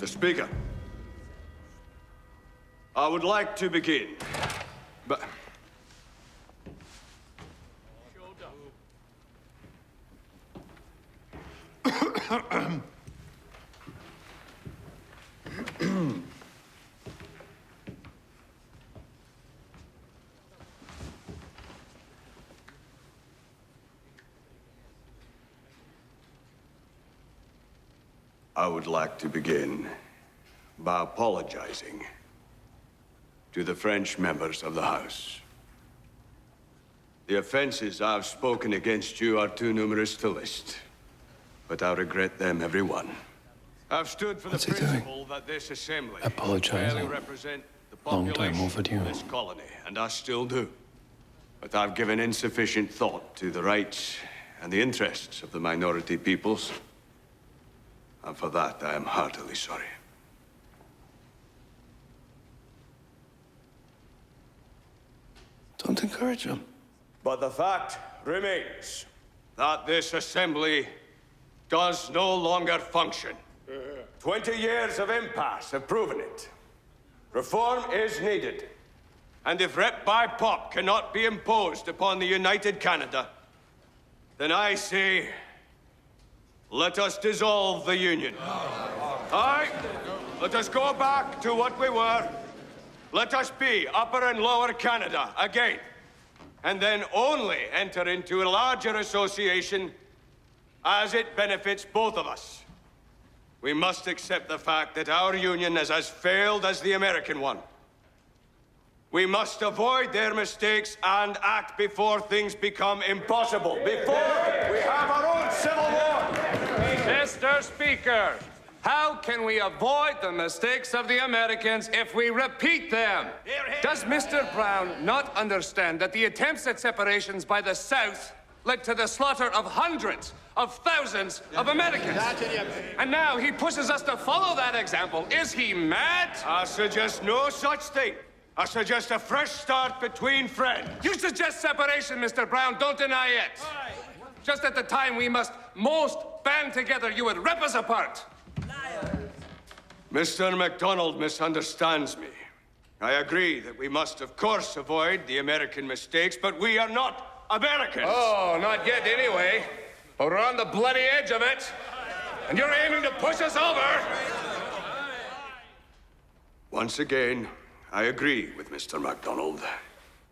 Mr. Speaker, I would like to begin, but... I would like to begin by apologizing to the French members of the House. The offenses I've spoken against you are too numerous to list, but I regret them, every one. I've stood for the principle that this assembly fairly represent the population of this colony, and I still do. But I've given insufficient thought to the rights and the interests of the minority peoples. And for that, I am heartily sorry. Don't encourage him. But the fact remains that this assembly does no longer function. 20 years of impasse have proven it. Reform is needed. And if Rep by Pop cannot be imposed upon the United Canada, then I say, let us dissolve the Union. Aye, let us go back to what we were. Let us be Upper and Lower Canada again. And then only enter into a larger association as it benefits both of us. We must accept the fact that our union is as failed as the American one. We must avoid their mistakes and act before things become impossible, before we have our own civil war. Mr. Speaker, how can we avoid the mistakes of the Americans if we repeat them? Does Mr. Brown not understand that the attempts at separations by the South led to the slaughter of hundreds of thousands of Americans? And now he pushes us to follow that example. Is he mad? I suggest no such thing. I suggest a fresh start between friends. You suggest separation, Mr. Brown. Don't deny it. Just at the time we must most band together, you would rip us apart. Mr. MacDonald misunderstands me. I agree that we must, of course, avoid the American mistakes, but we are not Americans. Oh, not yet anyway. But we're on the bloody edge of it. And you're aiming to push us over. Once again, I agree with Mr. MacDonald.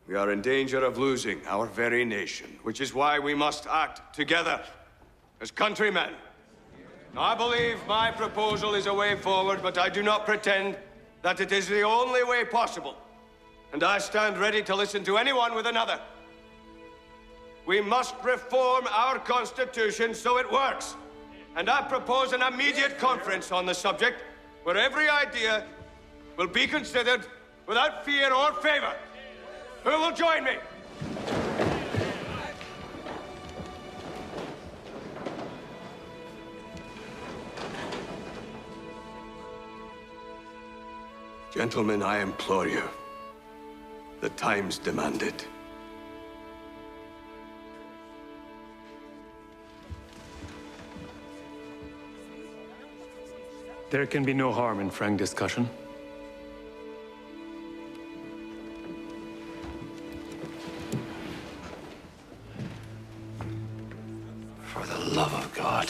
We are in danger of losing our very nation, which is why we must act together as countrymen. Now, I believe my proposal is a way forward, but I do not pretend that it is the only way possible. And I stand ready to listen to anyone with another. We must reform our Constitution so it works. And I propose an immediate conference on the subject where every idea will be considered without fear or favor. Who will join me? Gentlemen, I implore you. The times demand it. There can be no harm in frank discussion. For the love of God.